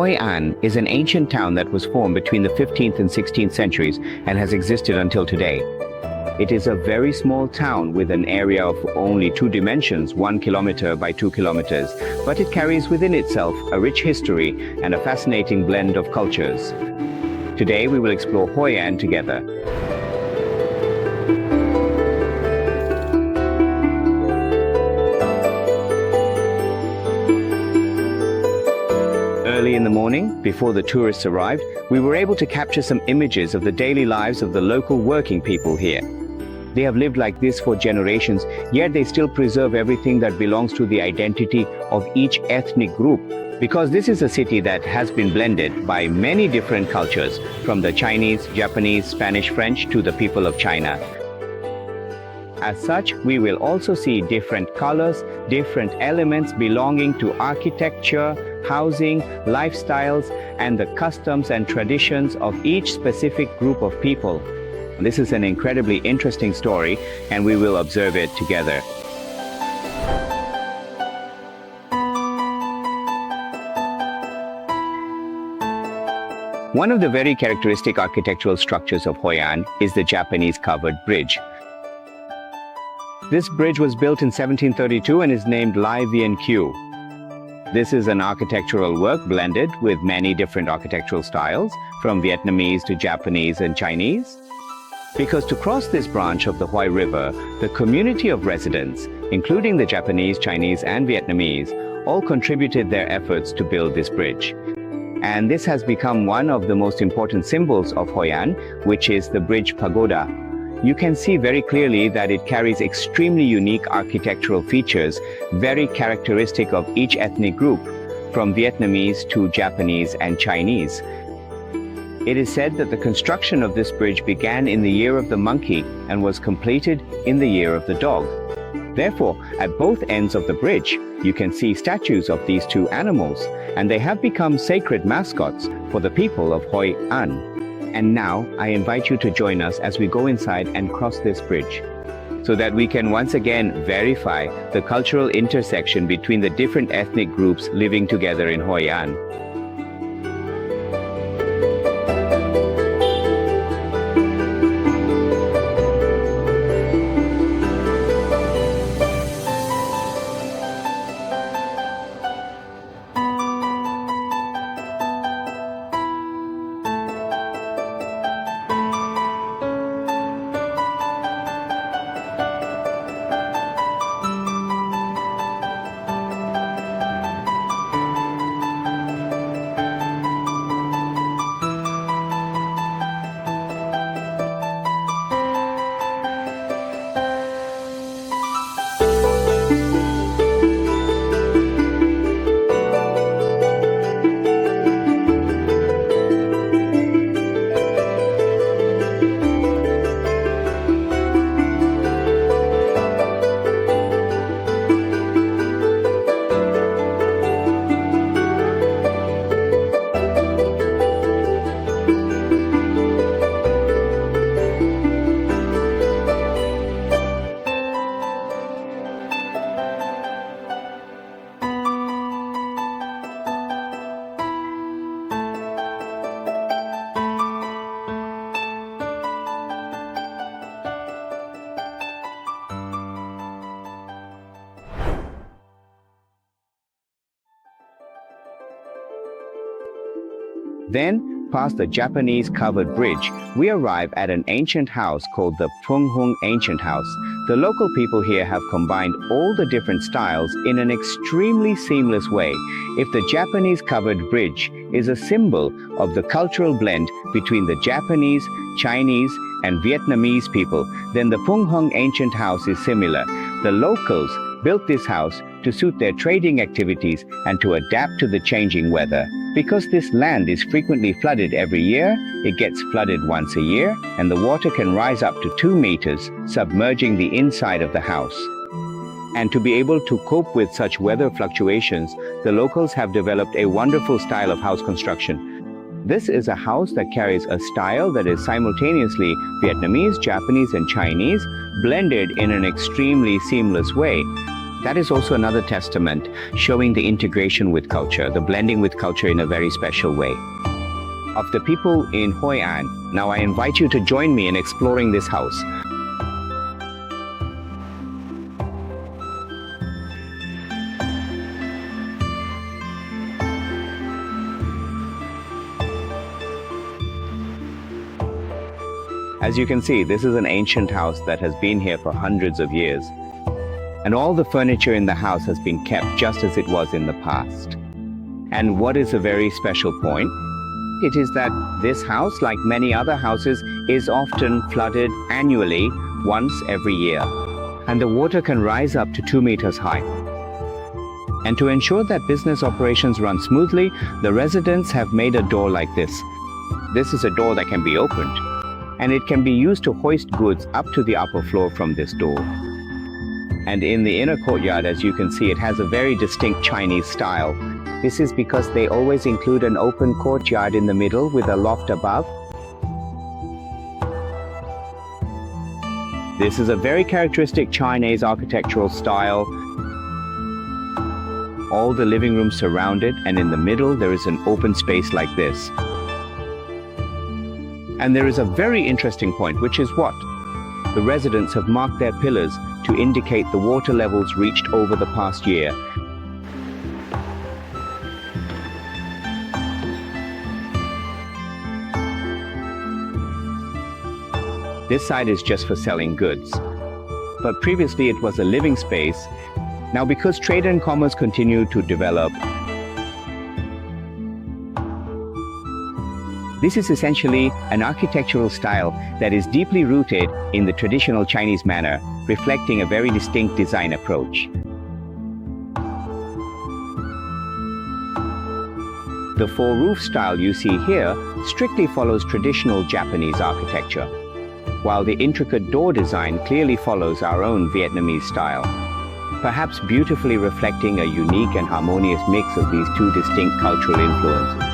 Hoi An is an ancient town that was formed between the 15th and 16th centuries and has existed until today. It is a very small town with an area of only 2 dimensions, 1 kilometer by 2 kilometers, but it carries within itself a rich history and a fascinating blend of cultures. Today we will explore Hoi An together. Early in the morning, before the tourists arrived, we were able to capture some images of the daily lives of the local working people here. They have lived like this for generations, yet they still preserve everything that belongs to the identity of each ethnic group, because this is a city that has been blended by many different cultures, from the Chinese, Japanese, Spanish, French to the people of China. As such, we will also see different colors, different elements belonging to architecture, housing, lifestyles, and the customs and traditions of each specific group of people. This is an incredibly interesting story, and we will observe it together. One of the very characteristic architectural structures of Hoi An is the Japanese covered bridge. This bridge was built in 1732 and is named Lai Vien Q. This is an architectural work blended with many different architectural styles, from Vietnamese to Japanese and Chinese. Because to cross this branch of the Hoi River, the community of residents, including the Japanese, Chinese, and Vietnamese, all contributed their efforts to build this bridge. And this has become one of the most important symbols of Hoi An, which is the bridge pagoda. You can see very clearly that it carries extremely unique architectural features, very characteristic of each ethnic group, from Vietnamese to Japanese and Chinese. It is said that the construction of this bridge began in the year of the monkey and was completed in the year of the dog. Therefore, at both ends of the bridge, you can see statues of these 2 animals, and they have become sacred mascots for the people of Hoi An. And now, I invite you to join us as we go inside and cross this bridge, so that we can once again verify the cultural intersection between the different ethnic groups living together in Hoi An. Then, past the Japanese covered bridge, we arrive at an ancient house called the Phung Hung Ancient House. The local people here have combined all the different styles in an extremely seamless way. If the Japanese covered bridge is a symbol of the cultural blend between the Japanese, Chinese, and Vietnamese people, then the Phung Hung Ancient House is similar. The locals built this house to suit their trading activities and to adapt to the changing weather. Because this land is frequently flooded every year, it gets flooded once a year, and the water can rise up to 2 meters, submerging the inside of the house. And to be able to cope with such weather fluctuations, the locals have developed a wonderful style of house construction. This is a house that carries a style that is simultaneously Vietnamese, Japanese, and Chinese, blended in an extremely seamless way. That is also another testament showing the integration with culture, the blending with culture in a very special way. Of the people in Hoi An, now I invite you to join me in exploring this house. As you can see, this is an ancient house that has been here for hundreds of years. And all the furniture in the house has been kept just as it was in the past. And what is a very special point? It is that this house, like many other houses, is often flooded annually, once every year. And the water can rise up to 2 meters high. And to ensure that business operations run smoothly, the residents have made a door like this. This is a door that can be opened, and it can be used to hoist goods up to the upper floor from this door. And in the inner courtyard, as you can see, it has a very distinct Chinese style. This is because they always include an open courtyard in the middle with a loft above. This is a very characteristic Chinese architectural style. All the living rooms surrounded, and in the middle there is an open space like this. And there is a very interesting point, which is what? The residents have marked their pillars to indicate the water levels reached over the past year. This side is just for selling goods. But previously it was a living space. Now, because trade and commerce continue to develop, this is essentially an architectural style that is deeply rooted in the traditional Chinese manner, reflecting a very distinct design approach. The four-roof style you see here strictly follows traditional Japanese architecture, while the intricate door design clearly follows our own Vietnamese style, perhaps beautifully reflecting a unique and harmonious mix of these two distinct cultural influences.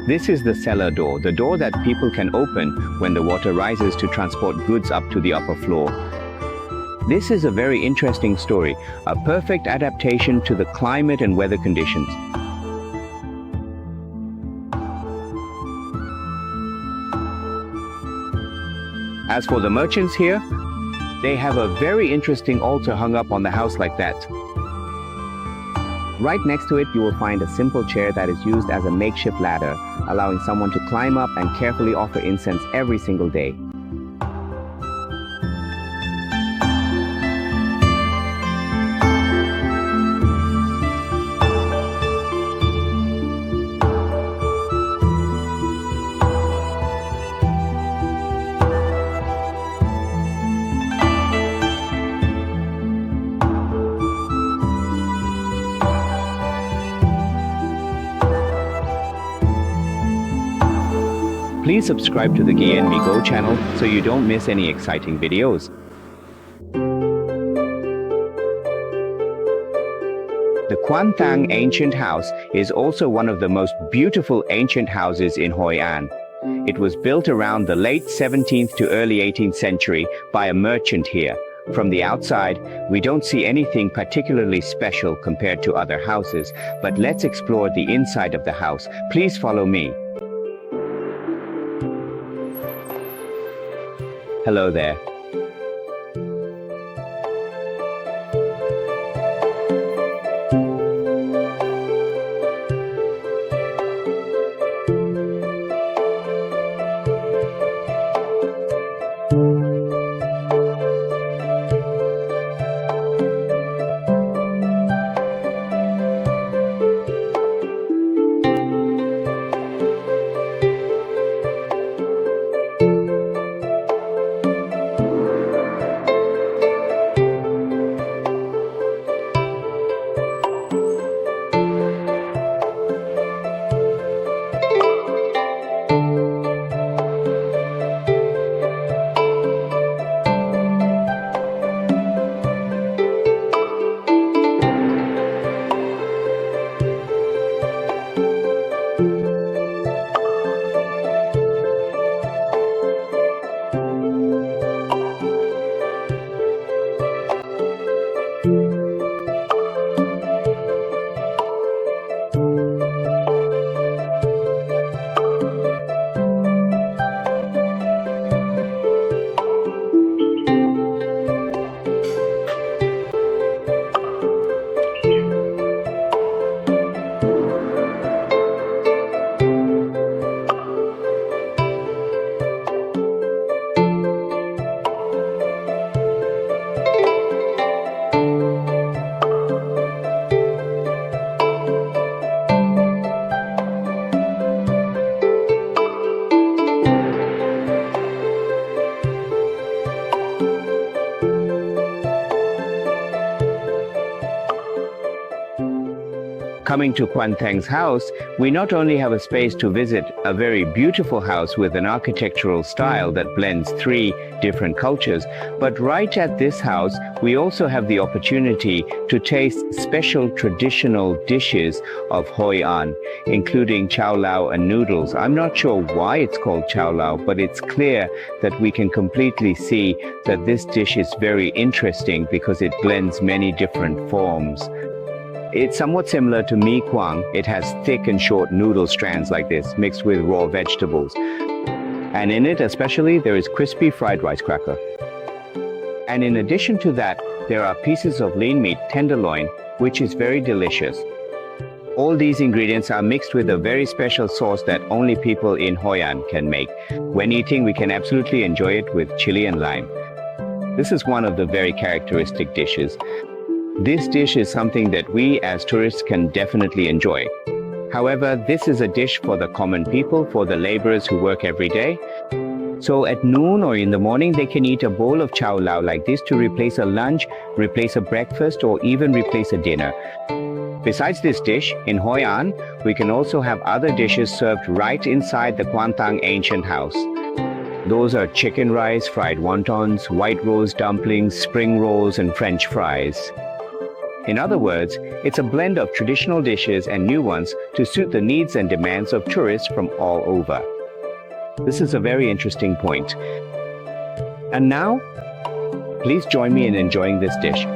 This is the cellar door, the door that people can open when the water rises to transport goods up to the upper floor. This is a very interesting story, a perfect adaptation to the climate and weather conditions. As for the merchants here, they have a very interesting altar hung up on the house like that. Right next to it, you will find a simple chair that is used as a makeshift ladder, allowing someone to climb up and carefully offer incense every single day. Please subscribe to the Gi and Me Go channel so you don't miss any exciting videos. The Quan Thang Ancient House is also one of the most beautiful ancient houses in Hoi An. It was built around the late 17th to early 18th century by a merchant here. From the outside, we don't see anything particularly special compared to other houses, but let's explore the inside of the house. Please follow me. Hello there. coming to Quan Thang's house, we not only have a space to visit a very beautiful house with an architectural style that blends three different cultures, but right at this house, we also have the opportunity to taste special traditional dishes of Hoi An, including Cao Lau and noodles. I'm not sure why it's called Cao Lau, but it's clear that we can completely see that this dish is very interesting because it blends many different forms. It's somewhat similar to mi kuang. It has thick and short noodle strands like this, mixed with raw vegetables. And in it especially, there is crispy fried rice cracker. And in addition to that, there are pieces of lean meat, tenderloin, which is very delicious. All these ingredients are mixed with a very special sauce that only people in Hoi An can make. When eating, we can absolutely enjoy it with chili and lime. This is one of the very characteristic dishes. This dish is something that we as tourists can definitely enjoy. However, this is a dish for the common people, for the laborers who work every day. So at noon or in the morning, they can eat a bowl of Cao Lau like this to replace a lunch, replace a breakfast, or even replace a dinner. Besides this dish, in Hoi An, we can also have other dishes served right inside the Quan Thang Ancient House. Those are chicken rice, fried wontons, white rose dumplings, spring rolls, and French fries. In other words, it's a blend of traditional dishes and new ones to suit the needs and demands of tourists from all over. This is a very interesting point. And now, please join me in enjoying this dish.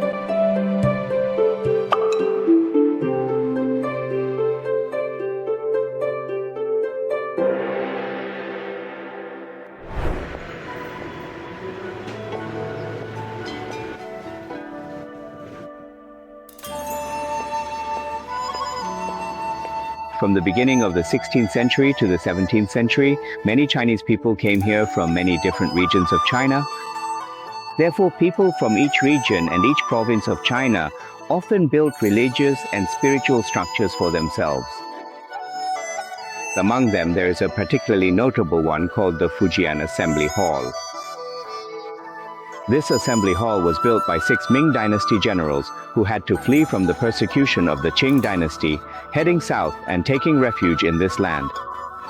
From the beginning of the 16th century to the 17th century, many Chinese people came here from many different regions of China. Therefore, people from each region and each province of China often built religious and spiritual structures for themselves. Among them, there is a particularly notable one called the Fujian Assembly Hall. This assembly hall was built by 6 Ming Dynasty generals who had to flee from the persecution of the Qing Dynasty, heading south and taking refuge in this land.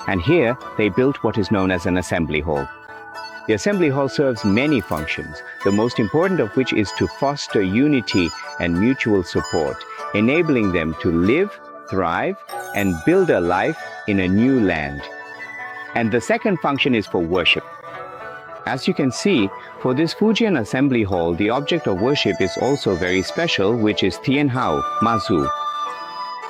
And here, they built what is known as an assembly hall. The assembly hall serves many functions, the most important of which is to foster unity and mutual support, enabling them to live, thrive, and build a life in a new land. And the second function is for worship. As you can see, for this Fujian Assembly Hall, the object of worship is also very special, which is Tian Hao, Mazu.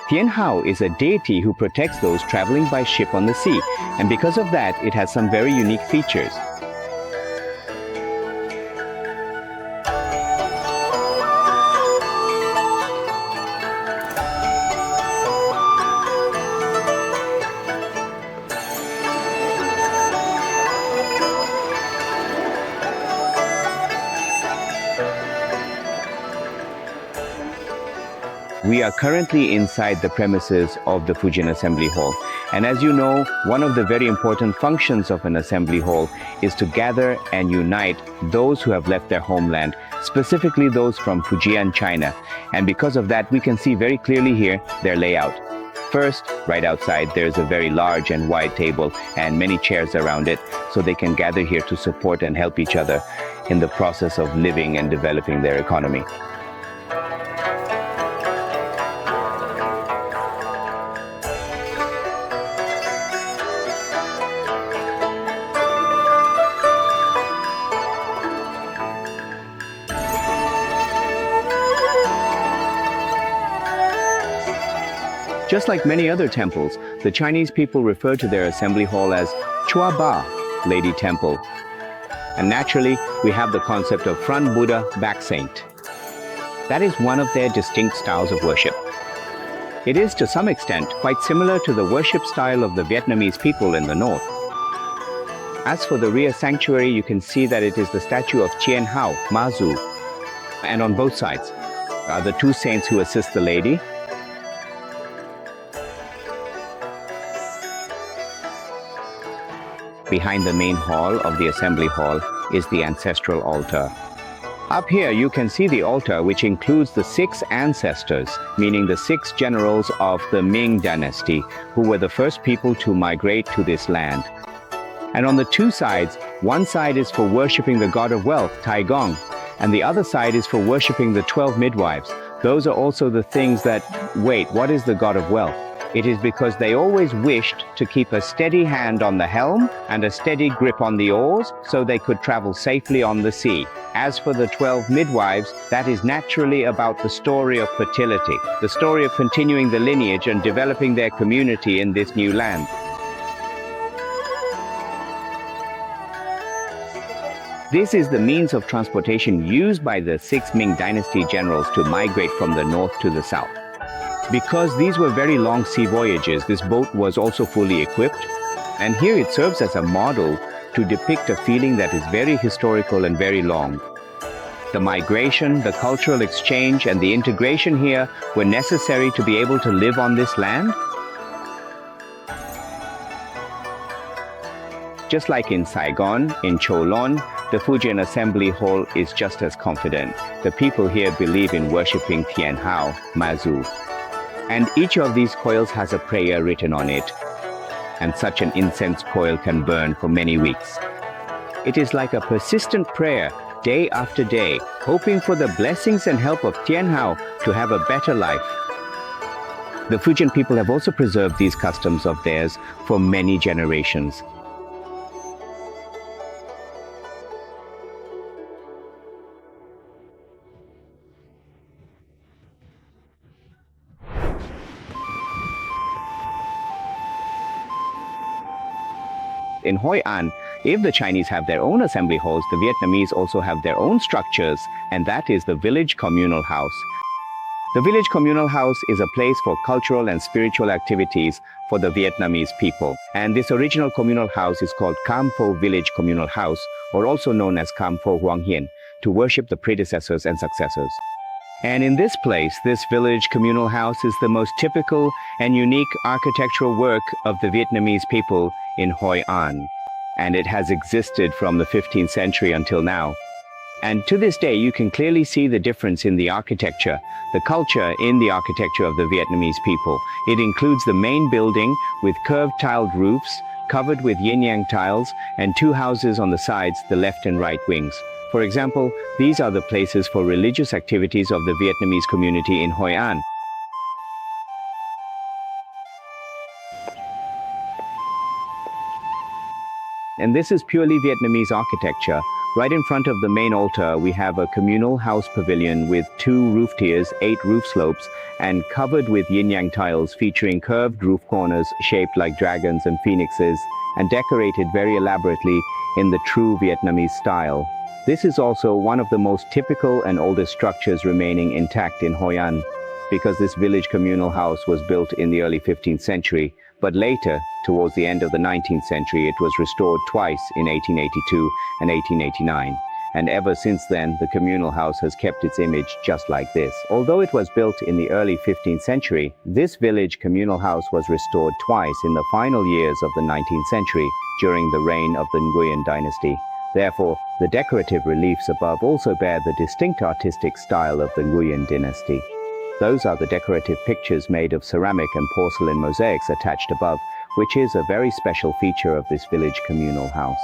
Tian Hao is a deity who protects those traveling by ship on the sea, and because of that, it has some very unique features. We are currently inside the premises of the Fujian Assembly Hall. And as you know, one of the very important functions of an assembly hall is to gather and unite those who have left their homeland, specifically those from Fujian, China. And because of that, we can see very clearly here their layout. First, right outside, there's a very large and wide table and many chairs around it, so they can gather here to support and help each other in the process of living and developing their economy. Just like many other temples, the Chinese people refer to their assembly hall as Chua Ba, Lady Temple. And naturally, we have the concept of front Buddha, back saint. That is one of their distinct styles of worship. It is to some extent quite similar to the worship style of the Vietnamese people in the north. As for the rear sanctuary, you can see that it is the statue of Tian Hao, Mazu. And on both sides are the two saints who assist the lady. Behind the main hall of the assembly hall is the ancestral altar. Up here you can see the altar, which includes the 6 ancestors, meaning the 6 generals of the Ming dynasty, who were the first people to migrate to this land. And on the 2 sides, one side is for worshipping the god of wealth, Tai Gong, and the other side is for worshipping the 12 midwives. Those are also the things that, wait, what is the god of wealth? It is because they always wished to keep a steady hand on the helm and a steady grip on the oars so they could travel safely on the sea. As for the 12 midwives, that is naturally about the story of fertility, the story of continuing the lineage and developing their community in this new land. This is the means of transportation used by the 6 Ming dynasty generals to migrate from the north to the south. Because these were very long sea voyages, this boat was also fully equipped, and here it serves as a model to depict a feeling that is very historical and very long. The migration, the cultural exchange, and the integration here were necessary to be able to live on this land. Just like in Saigon, in Cholon, the Fujian Assembly Hall is just as confident. The people here believe in worshipping Tian Hao, Mazu. And each of these coils has a prayer written on it. And such an incense coil can burn for many weeks. It is like a persistent prayer, day after day, hoping for the blessings and help of Tian Hao to have a better life. The Fujian people have also preserved these customs of theirs for many generations. In Hoi An, if the Chinese have their own assembly halls, the Vietnamese also have their own structures, and that is the village communal house. The village communal house is a place for cultural and spiritual activities for the Vietnamese people. And this original communal house is called Cam Pho Village Communal House, or also known as Cam Pho Hoang Hien, to worship the predecessors and successors. And in this place, this village communal house is the most typical and unique architectural work of the Vietnamese people in Hoi An. And it has existed from the 15th century until now. And to this day, you can clearly see the difference in the architecture, the culture in the architecture of the Vietnamese people. It includes the main building with curved tiled roofs, covered with yin-yang tiles, and 2 houses on the sides, the left and right wings. For example, these are the places for religious activities of the Vietnamese community in Hoi An. And this is purely Vietnamese architecture. Right in front of the main altar, we have a communal house pavilion with 2 roof tiers, 8 roof slopes, and covered with yin-yang tiles featuring curved roof corners shaped like dragons and phoenixes, and decorated very elaborately in the true Vietnamese style. This is also one of the most typical and oldest structures remaining intact in Hoi An, because this village communal house was built in the early 15th century, but later, towards the end of the 19th century, it was restored twice in 1882 and 1889. And ever since then, the communal house has kept its image just like this. Although it was built in the early 15th century, this village communal house was restored twice in the final years of the 19th century, during the reign of the Nguyen dynasty. Therefore, the decorative reliefs above also bear the distinct artistic style of the Nguyen dynasty. Those are the decorative pictures made of ceramic and porcelain mosaics attached above, which is a very special feature of this village communal house.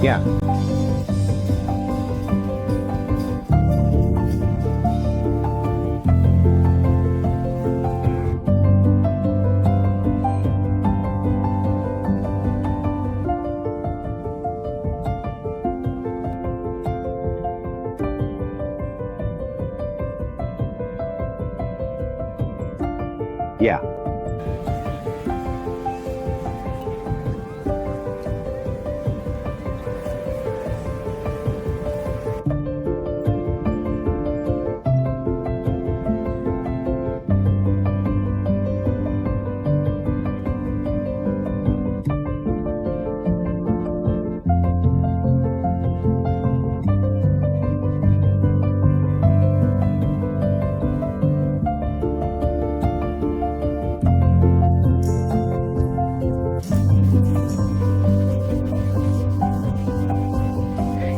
Yeah. Yeah.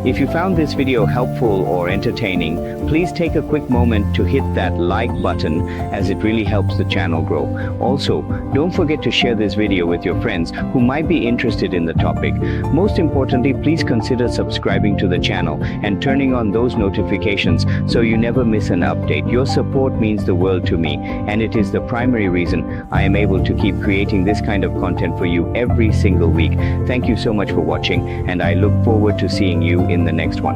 If you found this video helpful or entertaining, please take a quick moment to hit that like button, as it really helps the channel grow. Also, don't forget to share this video with your friends who might be interested in the topic. Most importantly, please consider subscribing to the channel and turning on those notifications so you never miss an update. Your support means the world to me, and it is the primary reason I am able to keep creating this kind of content for you every single week. Thank you so much for watching, and I look forward to seeing you in the next one.